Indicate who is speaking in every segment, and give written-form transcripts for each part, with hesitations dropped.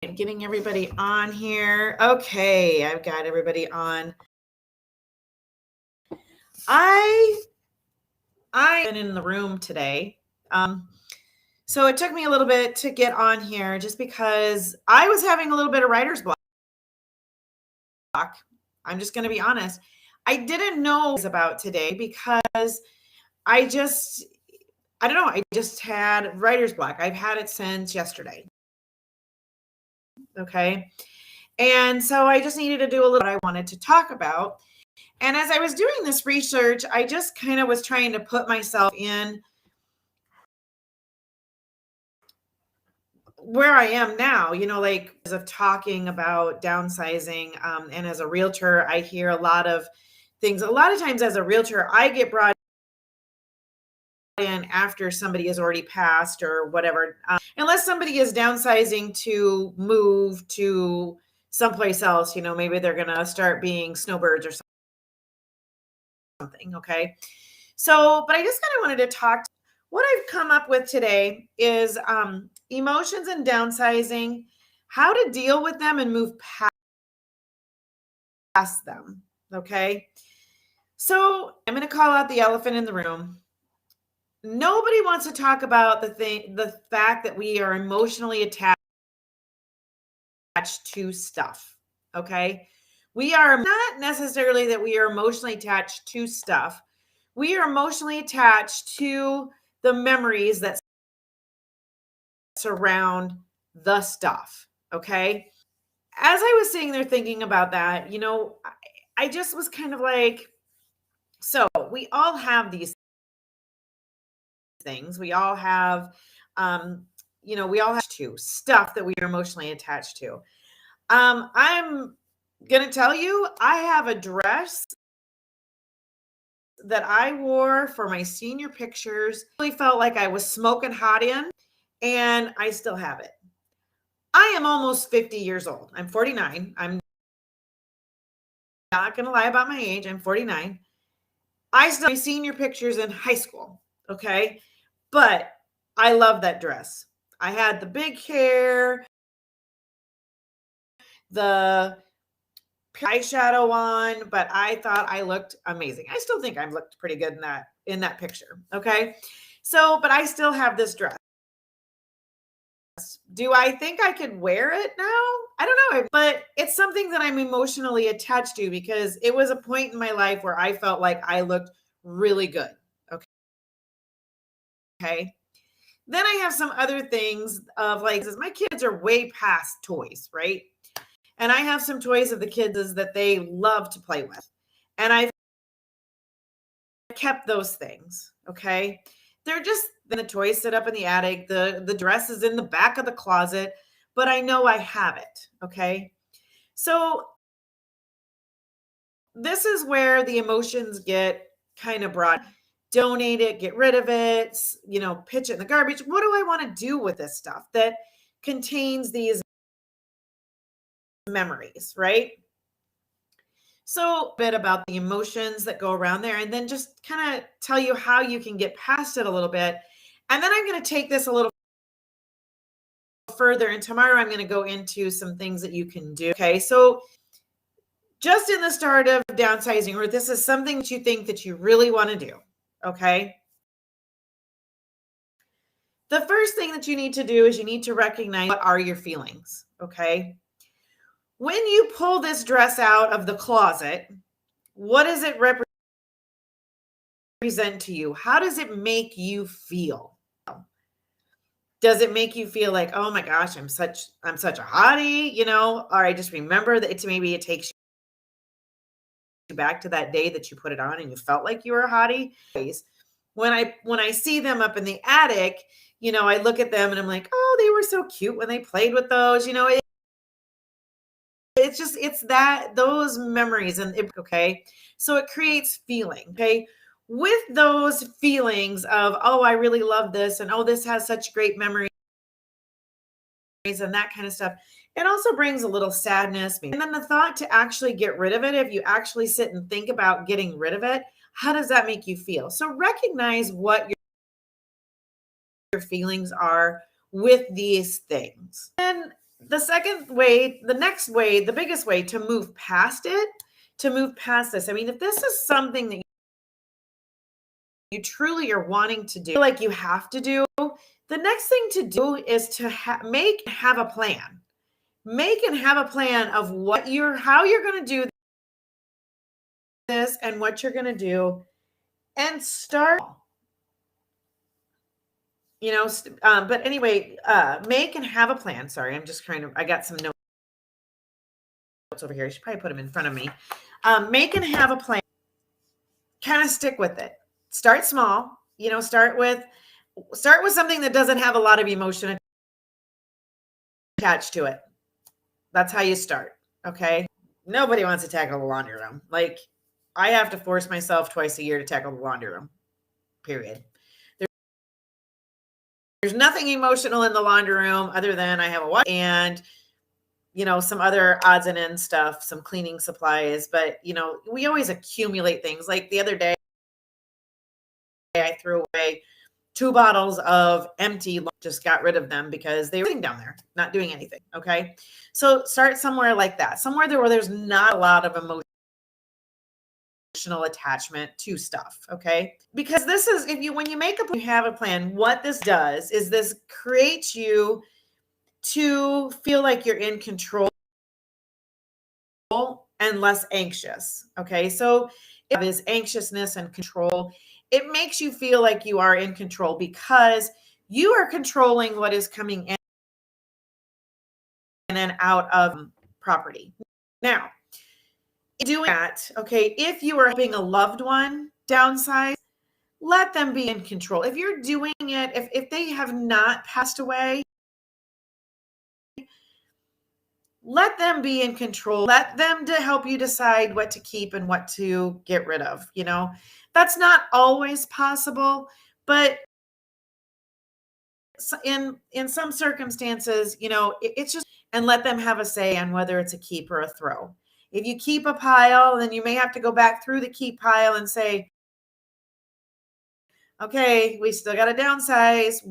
Speaker 1: Getting everybody on here. Okay, I've got everybody on. I've been in the room today. So it took me a little bit to get on here just because I was having a little bit of writer's block. I'm just going to be honest. I didn't know about today because I don't know. I just had writer's block. I've had it since yesterday. Okay. And so I just needed to do a little what I wanted to talk about. And as I was doing this research, I just kind of was trying to put myself in where I am now, like as of talking about downsizing. And as a realtor, I hear a lot of things. A lot of times as a realtor, I get brought in after somebody has already passed or whatever, unless somebody is downsizing to move to someplace else, maybe they're going to start being snowbirds or something. Okay. So, but I just kind of wanted to talk. What I've come up with today is emotions and downsizing, how to deal with them and move past them. Okay. So I'm going to call out the elephant in the room. Nobody wants to talk about the fact that we are emotionally attached to stuff. Okay. We are not necessarily that we are emotionally attached to stuff. We are emotionally attached to the memories that surround the stuff. Okay. As I was sitting there thinking about that, I just was kind of like, so we all have these things. We all have, we all have to stuff that we are emotionally attached to. I'm going to tell you, I have a dress that I wore for my senior pictures. I really felt like I was smoking hot in, and I still have it. I am almost 50 years old. I'm 49. I'm not going to lie about my age. I'm 49. I still have my senior pictures in high school. Okay. But I love that dress. I had the big hair, the eyeshadow on, but I thought I looked amazing. I still think I looked pretty good in that picture. Okay. So, but I still have this dress. Do I think I could wear it now? I don't know, but it's something that I'm emotionally attached to because it was a point in my life where I felt like I looked really good. Okay. Then I have some other things of like, my kids are way past toys, right? And I have some toys of the kids that they love to play with. And I've kept those things. Okay. They're just the toys sit up in the attic. The dress is in the back of the closet, but I know I have it. Okay. So this is where the emotions get kind of brought. Donate it, get rid of it, pitch it in the garbage. What do I want to do with this stuff that contains these memories, right? So a bit about the emotions that go around there, and then just kind of tell you how you can get past it a little bit. And then I'm going to take this a little further, and tomorrow I'm going to go into some things that you can do. Okay, so just in the start of downsizing, or this is something that you think that you really want to do, okay? The first thing that you need to do is you need to recognize what are your feelings, okay? When you pull this dress out of the closet, what does it represent to you? How does it make you feel? Does it make you feel like, oh my gosh, I'm such a hottie, or I just remember that maybe it takes you back to that day that you put it on and you felt like you were a hottie? When I see them up in the attic, I look at them and I'm like, oh, they were so cute when they played with those, it's those memories okay. So it creates feeling. Okay. With those feelings of, oh, I really love this. And oh, this has such great memories and that kind of stuff. It also brings a little sadness. And then the thought to actually get rid of it, if you actually sit and think about getting rid of it, how does that make you feel? So recognize what your feelings are with these things. And The next way, the biggest way to move past it, to move past this. I mean, if this is something that you truly are wanting to do, like you have to do, the next thing to do is to have a plan. Make and have a plan of how you're going to do this and what you're going to do, and start, but anyway, make and have a plan. Sorry, I got some notes over here. I should probably put them in front of me. Make and have a plan. Kind of stick with it. Start small. Start with something that doesn't have a lot of emotion attached to it. That's how you start. Okay. Nobody wants to tackle the laundry room. Like, I have to force myself twice a year to tackle the laundry room. Period. There's nothing emotional in the laundry room other than I have a wash and some other odds and ends stuff, some cleaning supplies. But we always accumulate things. Like the other day, I threw away 2 bottles of empty, just got rid of them because they were sitting down there, not doing anything. Okay. So start somewhere like that, somewhere where there's not a lot of emotional attachment to stuff. Okay. Because this is, when you have a plan, what this does is this creates you to feel like you're in control and less anxious. Okay. So it is anxiousness and control. It makes you feel like you are in control because you are controlling what is coming in and out of property. Now, doing that, okay, if you are helping a loved one downsize, let them be in control. If you're doing it, if they have not passed away, let them be in control. Let them to help you decide what to keep and what to get rid of. That's not always possible, but in some circumstances, it's just, and let them have a say on whether it's a keep or a throw. If you keep a pile, then you may have to go back through the keep pile and say, okay, we still got to downsize.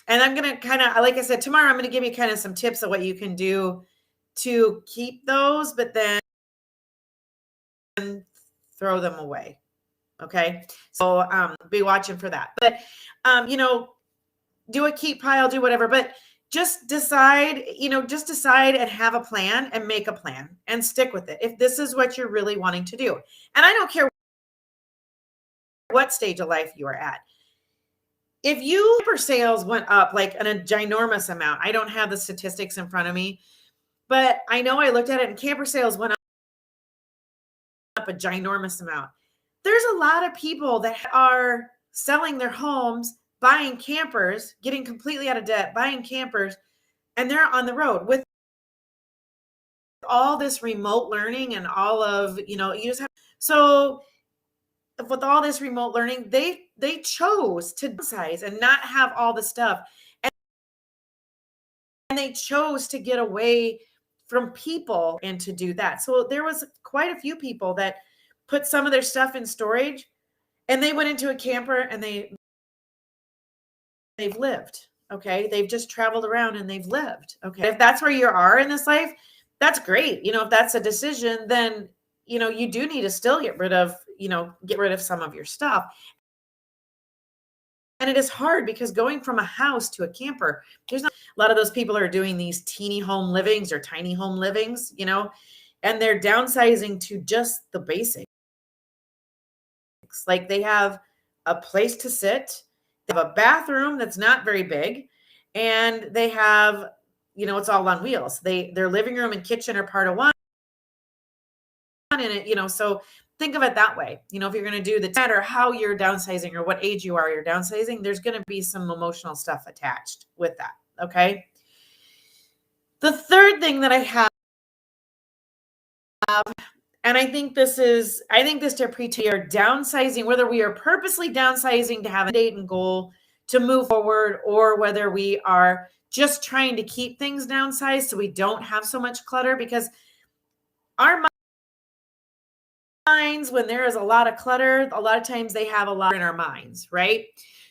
Speaker 1: And I'm going to kind of, like I said, tomorrow, I'm going to give you kind of some tips of what you can do to keep those, but then throw them away. Okay. So, be watching for that, but, do a keep pile, do whatever, but just decide and have a plan and make a plan and stick with it. If this is what you're really wanting to do. And I don't care what stage of life you are at. If your sales went up like a ginormous amount, I don't have the statistics in front of me, but I know I looked at it and camper sales went up a ginormous amount. There's a lot of people that are selling their homes, buying campers, getting completely out of debt, buying campers, and they're on the road with all this remote learning and all of, so with all this remote learning, they chose to downsize and not have all the stuff. And they chose to get away from people and to do that. So there was quite a few people that put some of their stuff in storage and they went into a camper and they've lived. Okay. They've just traveled around and they've lived. Okay. If that's where you are in this life, that's great. If that's a decision, then, you do need to still get rid of some of your stuff. And it is hard because going from a house to a camper, there's not a lot of those people are doing these teeny home livings or tiny home livings, and they're downsizing to just the basics. Like they have a place to sit, they have a bathroom that's not very big, and they have, it's all on wheels. Their living room and kitchen are part of one in it, so think of it that way. If you're going to do no matter how you're downsizing or what age you are, you're downsizing, there's going to be some emotional stuff attached with that. Okay. The third thing that I have, and I think this to pre-to are downsizing, whether we are purposely downsizing to have a date and goal to move forward, or whether we are just trying to keep things downsized so we don't have so much clutter, because our minds, when there is a lot of clutter, a lot of times they have a lot in our minds, right?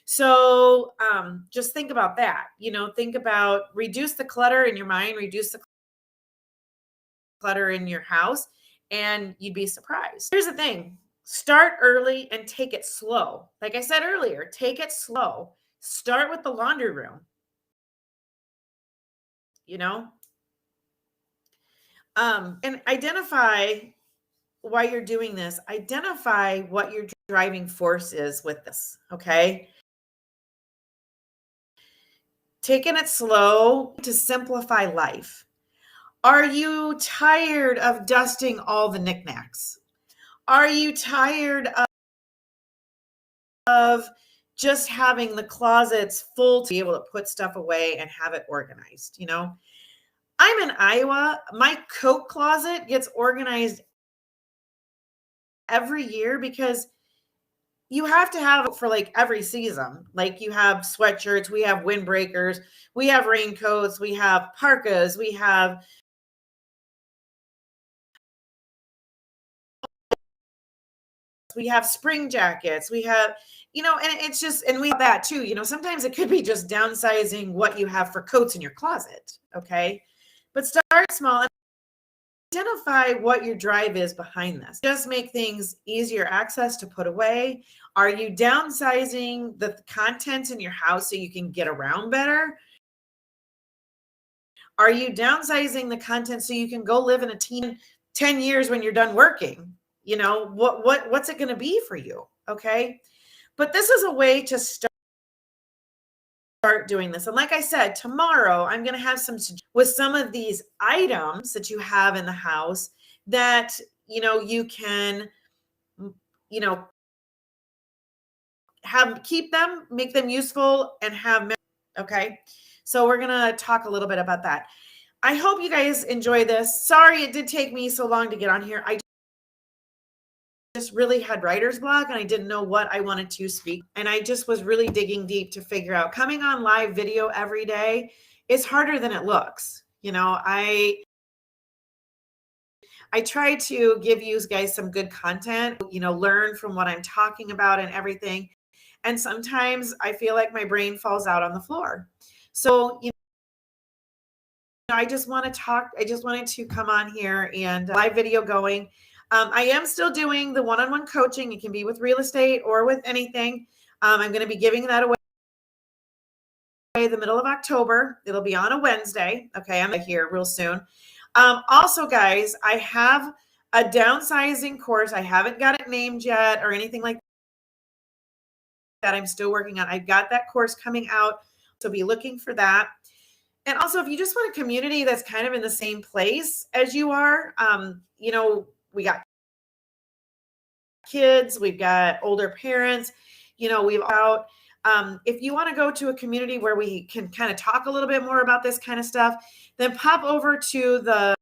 Speaker 1: So just think about that. Think about reduce the clutter in your mind, reduce the clutter in your house, and you'd be surprised. Here's the thing. Start early and take it slow. Like I said earlier, take it slow. Start with the laundry room, you know? And identify why you're doing this. Identify what your driving force is with this, okay? Taking it slow to simplify life. Are you tired of dusting all the knickknacks? Are you tired of just having the closets full to be able to put stuff away and have it organized? I'm in Iowa. My coat closet gets organized every year because you have to have it for like every season. Like you have sweatshirts, we have windbreakers, we have raincoats, we have parkas, we have spring jackets, we have, and it's just, and we have that too. Sometimes it could be just downsizing what you have for coats in your closet. Okay. But start small and identify what your drive is behind this. Just make things easier access to put away. Are you downsizing the contents in your house so you can get around better? Are you downsizing the content so you can go live in a 10 years when you're done working? What's it going to be for you? Okay. But this is a way to start doing this. And like I said, tomorrow I'm going to have with some of these items that you have in the house that, you can, you know, keep them, make them useful, and have. Okay. So we're going to talk a little bit about that. I hope you guys enjoy this. Sorry it did take me so long to get on here. I just really had writer's block and I didn't know what I wanted to speak. And I just was really digging deep to figure out coming on live video every day is harder than it looks. I try to give you guys some good content, learn from what I'm talking about and everything. And sometimes I feel like my brain falls out on the floor. So, I just want to talk. I just wanted to come on here and live video going. I am still doing the one-on-one coaching. It can be with real estate or with anything. I'm going to be giving that away the middle of October. It'll be on a Wednesday. Okay, I'm here real soon. Also, guys, I have a downsizing course. I haven't got it named yet or anything like that. I'm still working on. I've got that course coming out, so be looking for that. And also, if you just want a community that's kind of in the same place as you are, we got kids, we've got older parents, we've out. If you want to go to a community where we can kind of talk a little bit more about this kind of stuff, then pop over to the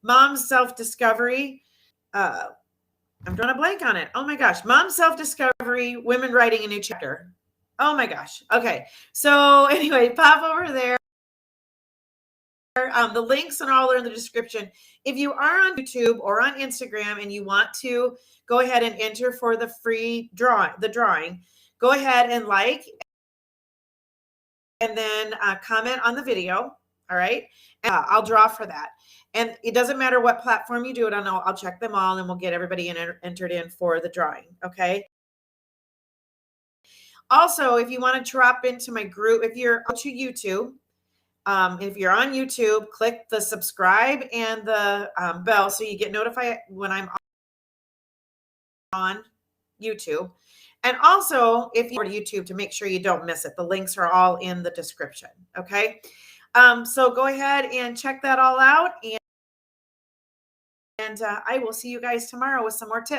Speaker 1: Mom's Self-Discovery. I'm drawing a blank on it. Oh my gosh. Mom's Self-Discovery, Women Writing a New Chapter. Oh my gosh. Okay. So anyway, pop over there. The links and all are in the description. If you are on YouTube or on Instagram and you want to go ahead and enter for the free drawing, go ahead and like and then comment on the video. All right. I'll draw for that. And it doesn't matter what platform you do it on. I'll check them all and we'll get everybody entered in for the drawing. Okay. Also, if you want to drop into my group, if you're to YouTube, if you're on YouTube, click the subscribe and the bell so you get notified when I'm on YouTube. And also, if you're to YouTube, to make sure you don't miss it, the links are all in the description. Okay. So go ahead and check that all out. And I will see you guys tomorrow with some more tips.